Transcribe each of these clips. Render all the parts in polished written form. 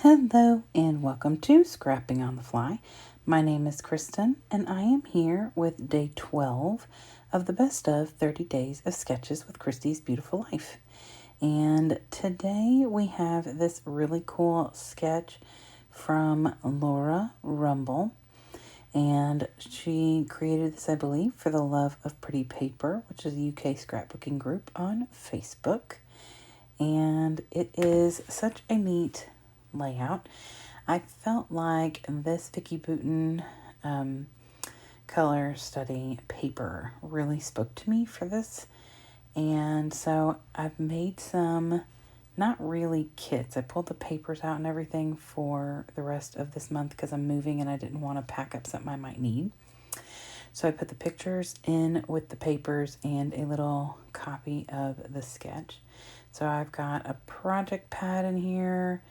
Hello and welcome to Scrapping on the Fly. My name is Kristen and I am here with day 12 of the best of 30 days of sketches with Christy's Beautiful Life. And today we have this really cool sketch from Laura Rumble. And she created this, I believe, for the Love of Pretty Paper, which is a UK scrapbooking group on Facebook. And it is such a neat layout. I felt like this Vicky Bouton color study paper really spoke to me for this. And so I've made some, not really kits. I pulled the papers out and everything for the rest of this month because I'm moving and I didn't want to pack up something I might need. So I put the pictures in with the papers and a little copy of the sketch. So I've got a project pad in here,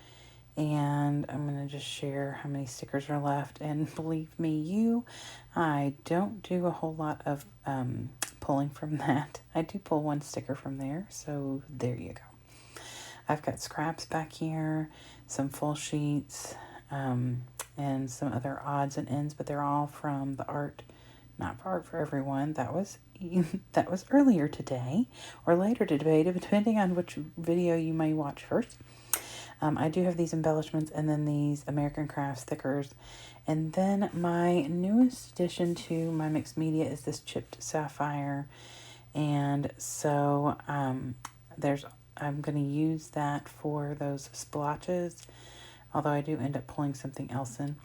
and I'm going to just share how many stickers are left. And believe me, I don't do a whole lot of pulling from that. I do pull one sticker from there, so there you go. I've got scraps back here, some full sheets, and some other odds and ends, but they're all from the art, not for Art for Everyone. That was earlier today or later today, depending on which video you may watch first. I do have these embellishments and then these American Crafts stickers. And then my newest addition to my mixed media is this chipped sapphire. And so I'm going to use that for those splotches, although I do end up pulling something else in.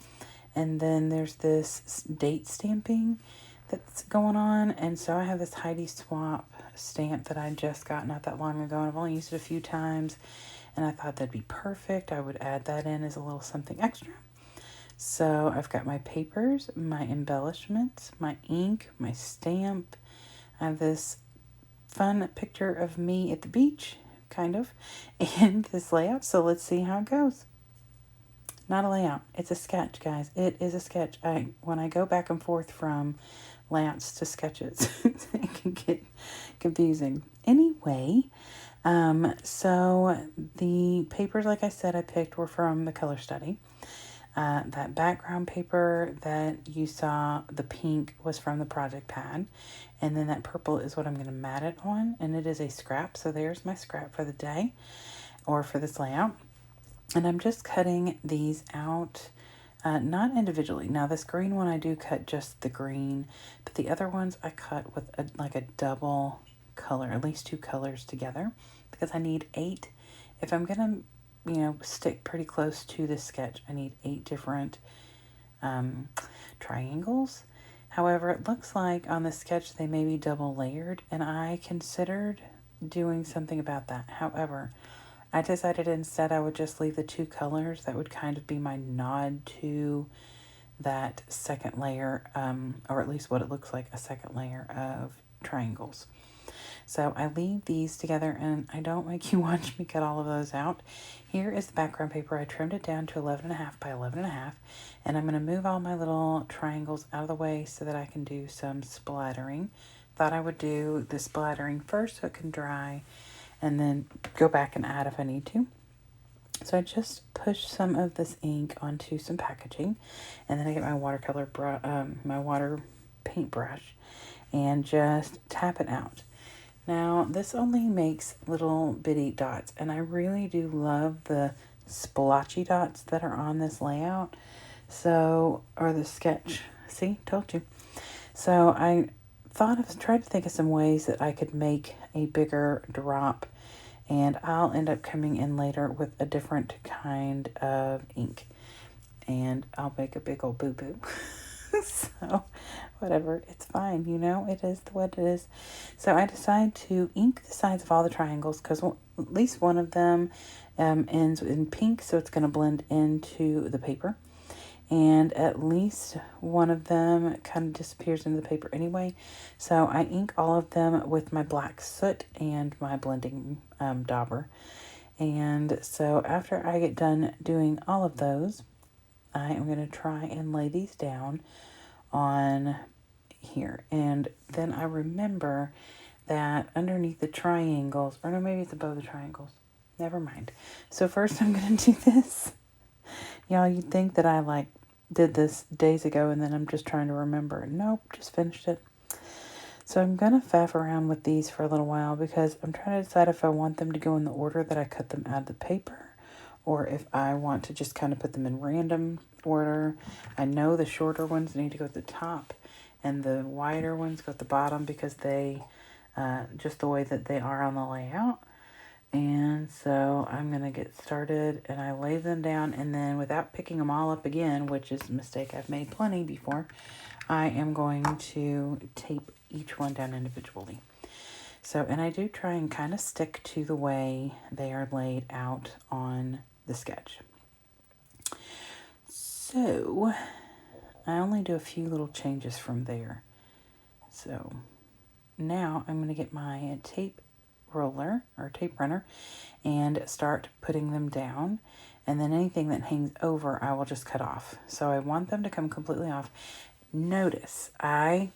And then there's this date stamping that's going on. And so I have this Heidi Swapp stamp that I just got not that long ago. And I've only used it a few times. And I thought that'd be perfect. I would add that in as a little something extra. So I've got my papers, my embellishments, my ink, my stamp. I have this fun picture of me at the beach, kind of, and this layout. So let's see how it goes. Not a layout. It's a sketch, guys. It is a sketch. When I go back and forth from layouts to sketches, it can get confusing. Anyway, so the papers, like I said, I picked were from the color study. That background paper that you saw, the pink, was from the project pad. And then that purple is what I'm going to mat it on. And it is a scrap. So there's my scrap for the day or for this layout. And I'm just cutting these out, not individually. Now this green one, I do cut just the green. But the other ones I cut with like a double color, at least two colors together, because I need 8. If I'm gonna, stick pretty close to this sketch, I need 8 different triangles. However, it looks like on the sketch they may be double layered, and I considered doing something about that. However, I decided instead I would just leave the 2 colors. That would kind of be my nod to that second layer, or at least what it looks like, a second layer of triangles. So I leave these together, and I don't make you watch me cut all of those out. Here is the background paper. I trimmed it down to 11.5 by 11.5, and I'm going to move all my little triangles out of the way so that I can do some splattering. Thought I would do the splattering first so it can dry, and then go back and add if I need to. So I just push some of this ink onto some packaging, and then I get my watercolor my water paintbrush, and just tap it out. Now, this only makes little bitty dots, and I really do love the splotchy dots that are on this layout. So, or the sketch. See, told you. So I tried to think of some ways that I could make a bigger drop, and I'll end up coming in later with a different kind of ink, and I'll make a big old boo-boo. So, whatever, it's fine, it is what it is. So I decided to ink the sides of all the triangles because at least one of them ends in pink, so it's going to blend into the paper. And at least one of them kind of disappears into the paper anyway. So I ink all of them with my black soot and my blending dauber. And so after I get done doing all of those, I am going to try and lay these down on here. And then I remember that underneath the triangles, or no, maybe it's above the triangles. Never mind. So first I'm going to do this Y'all, you'd think that I like did this days ago and then I'm just trying to remember. Nope, just finished it. So I'm going to faff around with these for a little while because I'm trying to decide if I want them to go in the order that I cut them out of the paper or if I want to just kind of put them in random order. I know the shorter ones need to go at the top and the wider ones go at the bottom because they, just the way that they are on the layout. And so I'm going to get started and I lay them down and then without picking them all up again, which is a mistake I've made plenty before, I am going to tape each one down individually. So, and I do try and kind of stick to the way they are laid out on the sketch. So, I only do a few little changes from there. So, now I'm going to get my tape roller or tape runner and start putting them down. And then anything that hangs over, I will just cut off. So I want them to come completely off. Notice, I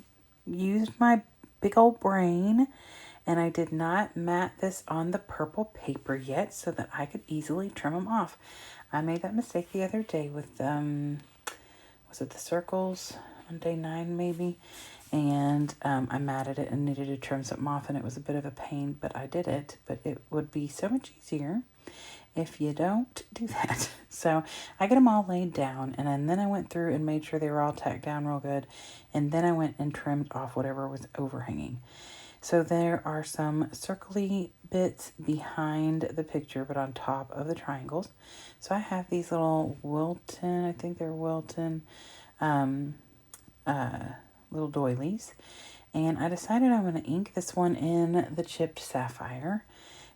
used my big old brain and I did not mat this on the purple paper yet so that I could easily trim them off. I made that mistake the other day with, was it the circles on day 9 maybe? And I matted it and needed to trim something off and it was a bit of a pain, but I did it. But it would be so much easier if you don't do that. So I get them all laid down and then I went through and made sure they were all tacked down real good. And then I went and trimmed off whatever was overhanging. So there are some circly bits behind the picture, but on top of the triangles. So I have these little Wilton, I think they're Wilton, little doilies. And I decided I'm going to ink this one in the chipped Sapphire.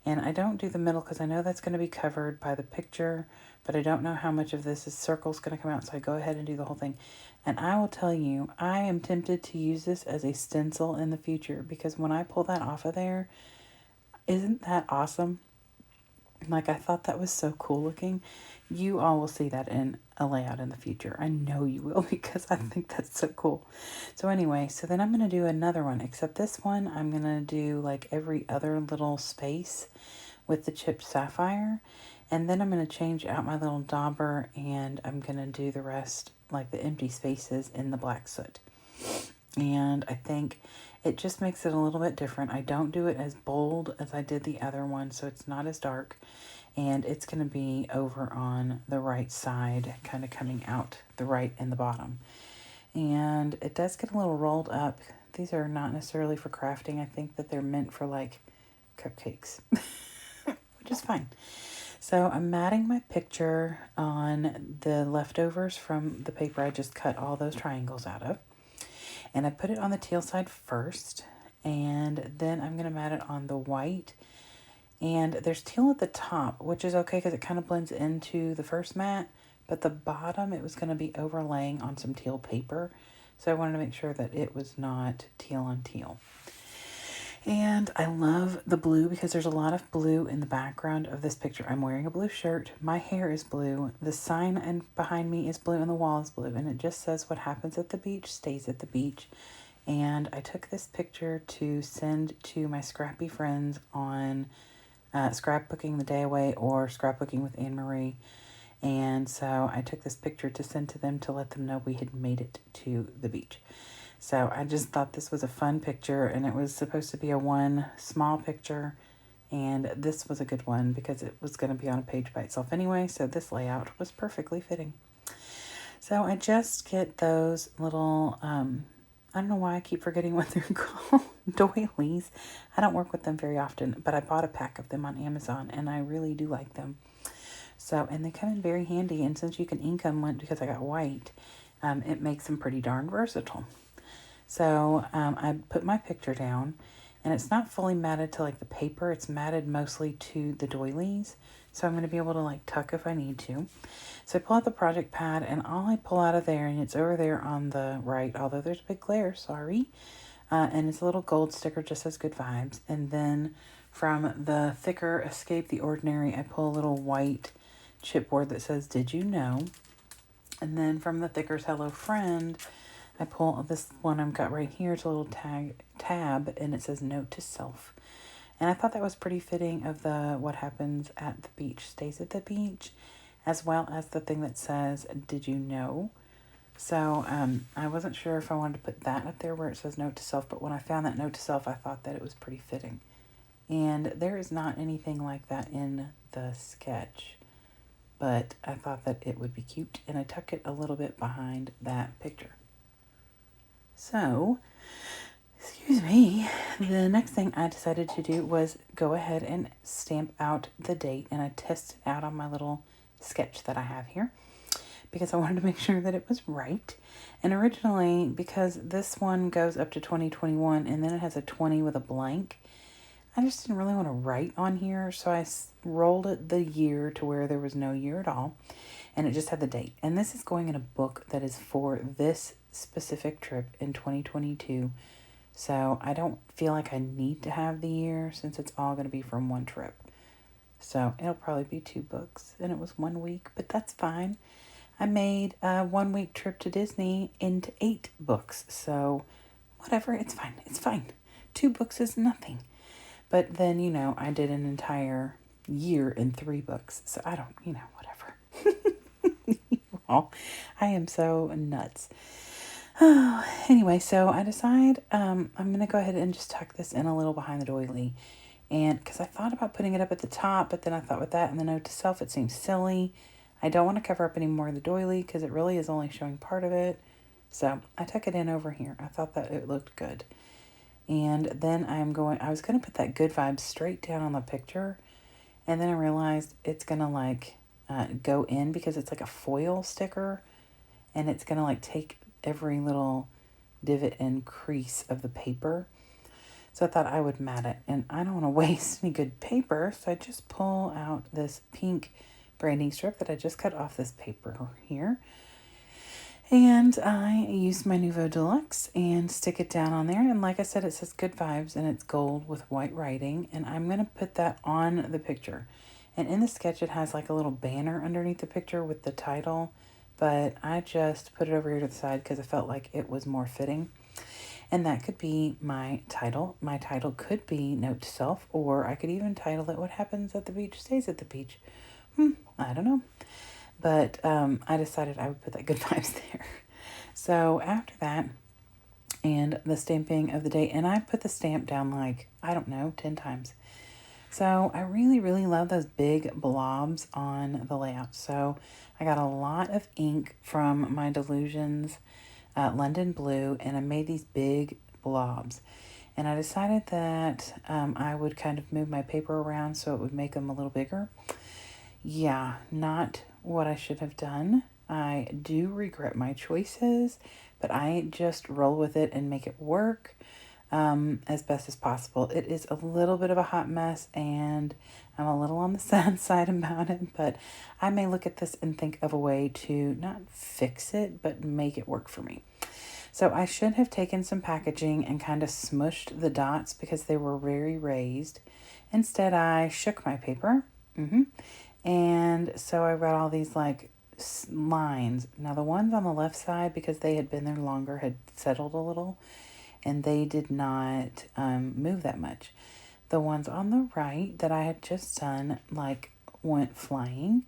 And I don't do the middle because I know that's going to be covered by the picture, but I don't know how much of this is circles going to come out, so I go ahead and do the whole thing. And I will tell you, I am tempted to use this as a stencil in the future because when I pull that off of there, isn't that awesome? Like, I thought that was so cool looking. You all will see that in a layout in the future. I know you will because I think that's so cool. So anyway, so then I'm going to do another one, except this one I'm going to do like every other little space with the chipped Sapphire. And then I'm going to change out my little dauber and I'm going to do the rest, like the empty spaces in the black soot. And I think it just makes it a little bit different. I don't do it as bold as I did the other one, so it's not as dark. And it's going to be over on the right side, kind of coming out the right and the bottom. And it does get a little rolled up. These are not necessarily for crafting. I think that they're meant for like cupcakes, which is fine. So I'm matting my picture on the leftovers from the paper I just cut all those triangles out of. And I put it on the teal side first, and then I'm going to mat it on the white. And there's teal at the top, which is okay because it kind of blends into the first mat, but the bottom, it was going to be overlaying on some teal paper. So I wanted to make sure that it was not teal on teal. And I love the blue because there's a lot of blue in the background of this picture. I'm wearing a blue shirt. My hair is blue. The sign behind me is blue and the wall is blue. And it just says what happens at the beach stays at the beach. And I took this picture to send to my scrappy friends on Scrapbooking the Day Away or Scrapbooking with Anne Marie. And so I took this picture to send to them to let them know we had made it to the beach. So I just thought this was a fun picture, and it was supposed to be a one small picture, and this was a good one because it was going to be on a page by itself anyway, so this layout was perfectly fitting. So I just get those little, I don't know why I keep forgetting what they're called, doilies. I don't work with them very often, but I bought a pack of them on Amazon, and I really do like them. So, and they come in very handy, and since you can ink them because I got white, it makes them pretty darn versatile. So I put my picture down, and it's not fully matted to like the paper. It's matted mostly to the doilies. So I'm going to be able to like tuck if I need to. So I pull out the project pad, and all I pull out of there, and it's over there on the right, although there's a big glare, sorry. And it's a little gold sticker, just says good vibes. And then from the thicker Escape the Ordinary, I pull a little white chipboard that says, Did you know? And then from the thicker's Hello Friend, I pull this one I've got right here. It's a little tab, and it says Note to Self. And I thought that was pretty fitting of the what happens at the beach stays at the beach. as well as the thing that says, "Did you know?" So I wasn't sure if I wanted to put that up there where it says note to self, but when I found that note to self, I thought that it was pretty fitting. And there is not anything like that in the sketch, but I thought that it would be cute, and I tuck it a little bit behind that picture. So, excuse me, the next thing I decided to do was go ahead and stamp out the date, and I tested it out on my little sketch that I have here because I wanted to make sure that it was right. And originally, because this one goes up to 2021 and then it has a 20 with a blank, I just didn't really want to write on here, so I rolled it the year to where there was no year at all, and it just had the date. And this is going in a book that is for this specific trip in 2022, so I don't feel like I need to have the year since it's all going to be from one trip. So it'll probably be 2 books, and it was 1 week, but that's fine. I made a 1 week trip to Disney into 8 books, so whatever, it's fine. It's fine. 2 books is nothing. But then, I did an entire year in 3 books. So I don't, whatever. Well, I am so nuts. Oh, anyway, so I decide I'm going to go ahead and just tuck this in a little behind the doily. And because I thought about putting it up at the top, but then I thought with that and the note to self, it seems silly. I don't want to cover up any more of the doily because it really is only showing part of it. So I tuck it in over here. I thought that it looked good. And then I was going to put that good vibes straight down on the picture. And then I realized it's going to go in because it's like a foil sticker. And it's going to take every little divot and crease of the paper. So I thought I would mat it. And I don't want to waste any good paper. So I just pull out this pink branding strip that I just cut off this paper here. And I used my Nouveau Deluxe and stick it down on there. And like I said, it says good vibes and it's gold with white writing. And I'm going to put that on the picture. And in the sketch, it has like a little banner underneath the picture with the title. But I just put it over here to the side because I felt like it was more fitting. And that could be my title. My title could be Note to Self. Or I could even title it What Happens at the Beach Stays at the Beach. I don't know. But I decided I would put that good vibes there. So after that, and the stamping of the date, and I put the stamp down 10 times. So I really, really love those big blobs on the layout. So I got a lot of ink from my Delusions London Blue, and I made these big blobs. And I decided that I would kind of move my paper around so it would make them a little bigger. Yeah, not what I should have done. I do regret my choices, but I just roll with it and make it work as best as possible. It is a little bit of a hot mess, and I'm a little on the sad side about it, but I may look at this and think of a way to not fix it, but make it work for me. So I should have taken some packaging and kind of smushed the dots because they were very raised. Instead, I shook my paper. And so I got all these lines. Now the ones on the left side, because they had been there longer, had settled a little, and they did not move that much. The ones on the right that I had just done went flying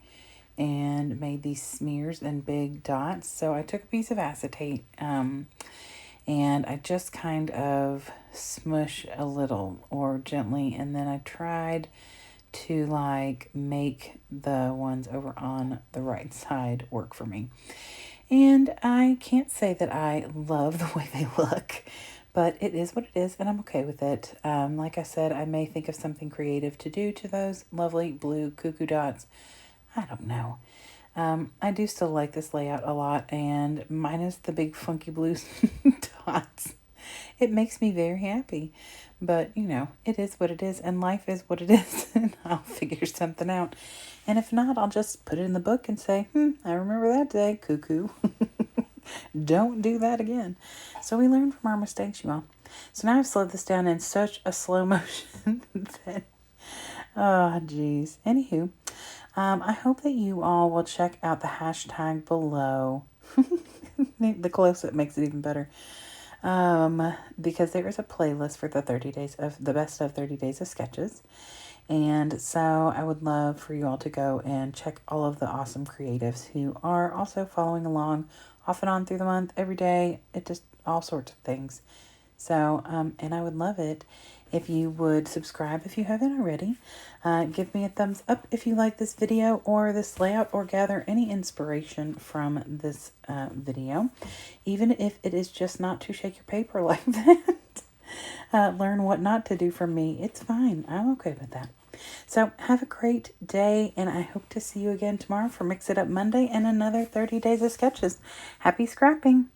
and made these smears and big dots. So I took a piece of acetate and I just kind of smush a little or gently, and then I tried to make the ones over on the right side work for me. And I can't say that I love the way they look, but it is what it is, and I'm okay with it. Like I said, I may think of something creative to do to those lovely blue cuckoo dots. I don't know. I do still like this layout a lot, and minus the big funky blue dots, it makes me very happy. But, it is what it is, and life is what it is, and I'll figure something out. And if not, I'll just put it in the book and say, I remember that day, cuckoo. Don't do that again. So we learn from our mistakes, you all. So now I've slowed this down in such a slow motion that, oh, geez. Anywho, I hope that you all will check out the hashtag below. The close-up makes it even better. Because there is a playlist for the 30 days of the best of 30 days of sketches. And so I would love for you all to go and check all of the awesome creatives who are also following along off and on through the month, every day. It just all sorts of things. So, and I would love it if you would subscribe if you haven't already. Give me a thumbs up if you like this video or this layout, or gather any inspiration from this video. Even if it is just not to shake your paper like that. Learn what not to do from me. It's fine. I'm okay with that. So have a great day, and I hope to see you again tomorrow for Mix It Up Monday and another 30 Days of Sketches. Happy scrapping!